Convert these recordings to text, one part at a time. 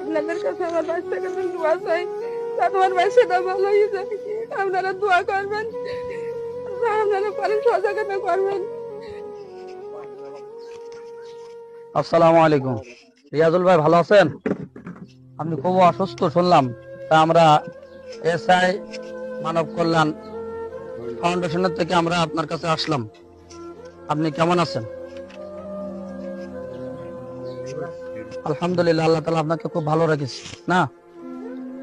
আপনাদের কাছে আমার বাচ্চাকে দোয়া চাই, আমার বাচ্চাটা ভালো হয়ে যায়। আপনারা দোয়া করবেন, আপনারা পারেন সহযোগিতা করবেন। আসসালামু আলাইকুম। রিয়াজুল ভাই ভালো আছেন? আপনি খুব অসুস্থ শুনলাম, তা আমরা এসআই মানব কল্যাণ ফাউন্ডেশনের থেকে আমরা আপনার কাছে আসলাম। আপনি কেমন আছেন? আলহামদুলিল্লাহ, আল্লাহ তাআলা আপনাকে খুব ভালো রেখেছে না?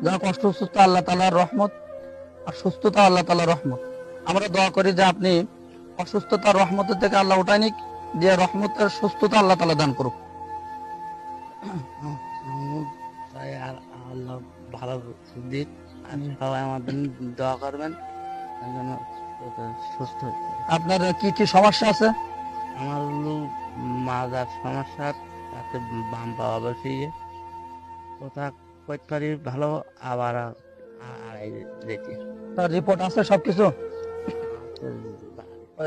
যা কষ্ট সুস্থ আল্লাহ তাআলার রহমত, আর সুস্থতা আল্লাহ তাআলার রহমত। আমরা দোয়া করি যে আপনি অসুস্থতার রহমতের থেকে আল্লাহ উঠাই নিক, যে রহমতের সুস্থতা আল্লাহ তাআলা দান করুক। তাই আর আল্লাহ ভালো দিক, আমি সবাই আমাদের দোয়া করবেন যেন সুস্থ হই। আপনার কি কি সমস্যা আছে? আমার হলো মাজার সমস্যা, তাতে বাম পাওয়া বেশি, কোথা করতে পারি ভালো, আবার আড়াই যেতে। তার রিপোর্ট আছে সবকিছু?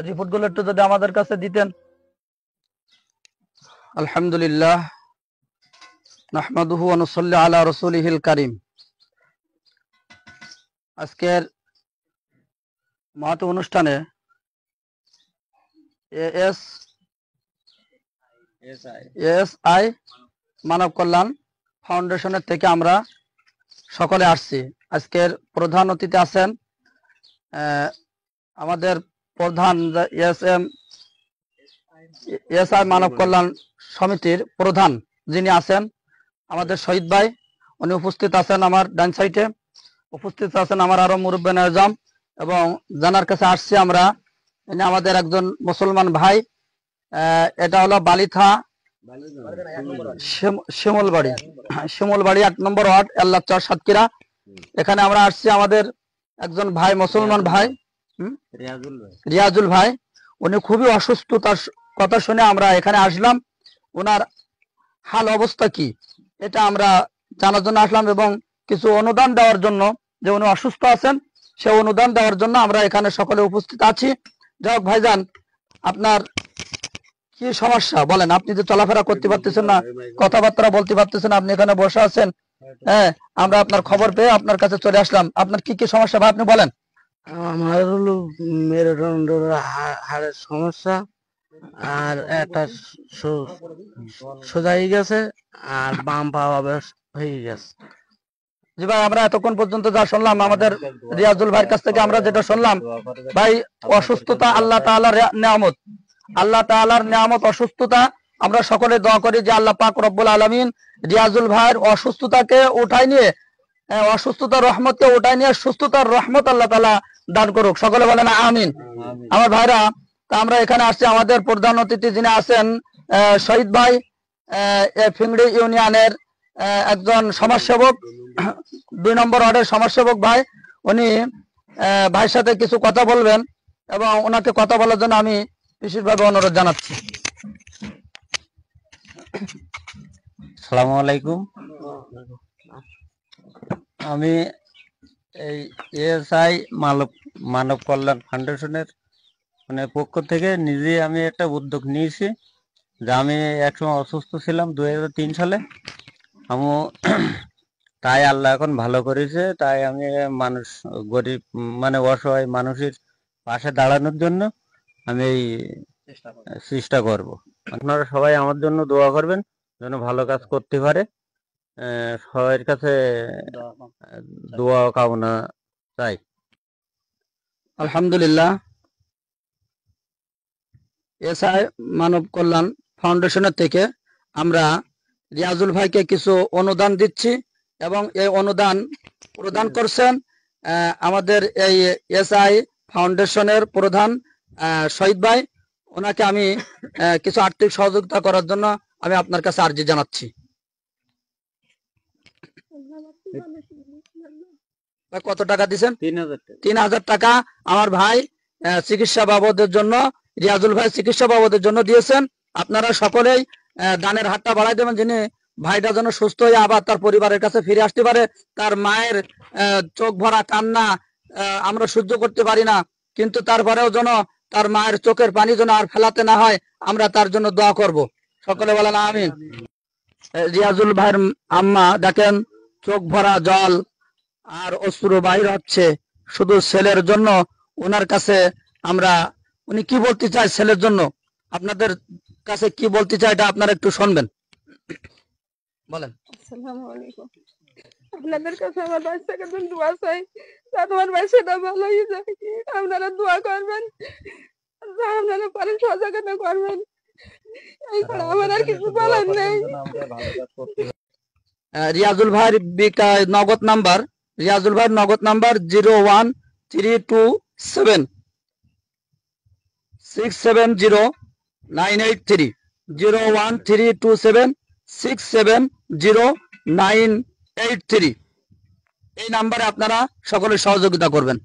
রিপোর্ট গুলো একটু যদি আমাদের কাছে দিতেন। আলহামদুলিল্লাহ, নাহমাদুহু ওয়া নুসাল্লি আলা রাসূলিহিল কারীম। আজকের মহৎ অনুষ্ঠানে এএসআই মানব কল্যাণ ফাউন্ডেশনের থেকে আমরা সকলে আসছি। আজকের প্রধান অতিথি আছেন আমাদের প্রধান এএসআই মানব কল্যাণ সমিতির প্রধান যিনি আছেন আমাদের শহীদ ভাই, উনি উপস্থিত আছেন। আমার ডান সাইডে উপস্থিত আছেন আমার আরো মুরব্বী আজম, এবং জানার কাছে আসছি আমরা ইনি আমাদের একজন মুসলমান ভাই। এটা হলো বালিথা শিমলবাড়ি 8 নম্বর ওয়ার্ড, আল্লাহ চর, সাতক্ষীরা। এখানে আমরা আসছি আমাদের একজন ভাই, মুসলমান ভাই রিয়াজুল ভাই। উনি খুবই অসুস্থ, তার কথা শুনে আমরা এখানে আসলাম। ওনার হাল অবস্থা কি এটা আমরা জানার জন্য আসলাম, এবং কিছু অনুদান দেওয়ার জন্য, যে উনি অসুস্থ আছেন সে অনুদান দেওয়ার জন্য আমরা এখানে সকলে উপস্থিত আছি। যাই হোক ভাইজান, আপনার কি সমস্যা বলেন? আপনি যে চলাফেরা করতে পারতেছেন না, কথাবার্তা বলতে পারতেছেন, আপনি এখানে বসে আছেন। হ্যাঁ, আমরা আপনার খবর পেয়ে আপনার কাছে চলে আসলাম। আপনার কি কি সমস্যা ভাই আপনি বলেন? আমার হলো মেরুদণ্ড হাড়ের সমস্যা, আর একটা সোজা হয়ে গেছে, আর বাম পা অবশ হয়ে গেছে। জি ভাই, আমরা এতক্ষণ পর্যন্ত যা শুনলাম আমাদের রিয়াজুল ভাইয়ের কাছ থেকে, আমরা যেটা শুনলাম ভাই, অসুস্থতা আল্লাহ তাআলার নিয়ামত, আল্লাহ তাআলার নিয়ামত অসুস্থতা। আমরা সকলে দোয়া করি যে আল্লাহ পাক রব্বুল আলামিন রিয়াজুল ভাইয়ের অসুস্থতাকে উঠাই নিয়ে, অসুস্থতার রহমতকে উঠাই নিয়ে সুস্থতার রহমত আল্লাহ তাআলা দান করুক। সকলে বলেন আমিন। আমার ভাইরা, তা আমরা এখানে আসছি, আমাদের প্রধান অতিথি যিনি আছেন শহীদ ভাই, ফিংড়ি ইউনিয়নের একজন সমাজসেবক, 2 নম্বর ওয়ার্ডের সমাজসেবক ভাই। উনি ভাইয়ের সাথে কিছু কথা বলবেন, এবং ওনাকে কথা বলার জন্য আমি বিশেষভাবে অনুরোধ জানাচ্ছি। আসসালামু আলাইকুম। আমি এই এএসআই মানব কল্যাণ ফাউন্ডেশনের পক্ষ থেকে নিজে আমি একটা উদ্যোগ নিয়েছি, যে আমি একসময় অসুস্থ ছিলাম 2003 সালে। আমি তাই আল্লাহ এখন ভালো করেছে, তাই আমি মানুষ, গরিব অসহায় মানুষের পাশে দাঁড়ানোর জন্য আমি এই চেষ্টা করব। আপনারা সবাই আমার জন্য দোয়া করবেন যেন ভালো কাজ করতে পারে। সবার কাছে দোয়া কামনা চাই। আলহামদুলিল্লাহ, এসআই মানব কল্যাণ ফাউন্ডেশনের থেকে আমরা রিয়াজুল ভাইকে কিছু অনুদান দিচ্ছি, এবং এই অনুদান প্রদান করছেন আমাদের এই এসআই ফাউন্ডেশনের প্রধান শহীদ ভাই। ওনাকে আমি কিছু আর্থিক সহযোগিতা করার জন্য আমি আপনার কাছে আর্জি জানাচ্ছি। কত টাকা দিচ্ছেন? 3000 টাকা আমার ভাই চিকিৎসা বাবদের জন্য, রিয়াজুল ভাই চিকিৎসা বাবদের জন্য দিয়েছেন। আপনারা সকলেই দানের হাতটা বাড়াই দেবেন, যিনি ভাইটা যেন সুস্থ হয়ে আবার তার পরিবারের কাছে ফিরে আসতে পারে। তার মায়ের চোখ ভরা কান্না আমরা সহ্য করতে পারি না, কিন্তু তারপরেও যেন তার মায়ের চোখের পানি যেন আর ফেলাতে না হয়, আমরা তার জন্য দোয়া করব। সকলে বলেন আমিন। রিয়াজুল ভাইয়ের আম্মা দেখেন চোখ ভরা জল আর অশ্রু বাহির হচ্ছে শুধু ছেলের জন্য। ওনার কাছে আমরা উনি কি বলতে চায় ছেলের জন্য, আপনাদের কাছে কি বলতে চায় এটা আপনারা একটু শুনবেন, বলেন। আসসালামু আলাইকুম। আপনাদের কাছে আমার বাচ্চাকে জন্য দোয়া চাই, যাতে আমার বাচ্চাটা ভালো হয়ে যায়। আপনারা দোয়া করবেন, যা আপনারা পারেন সহযোগিতা করবেন। এই ছাড়া আমার আর কিছু বলার নেই। রিয়াজুল ভাইয়ের নগদ নাম্বার, রিয়াজুল ভাইয়ের নগদ নাম্বার 01327670983, 01327670983। এই নাম্বারে আপনারা সকলে সহযোগিতা করবেন।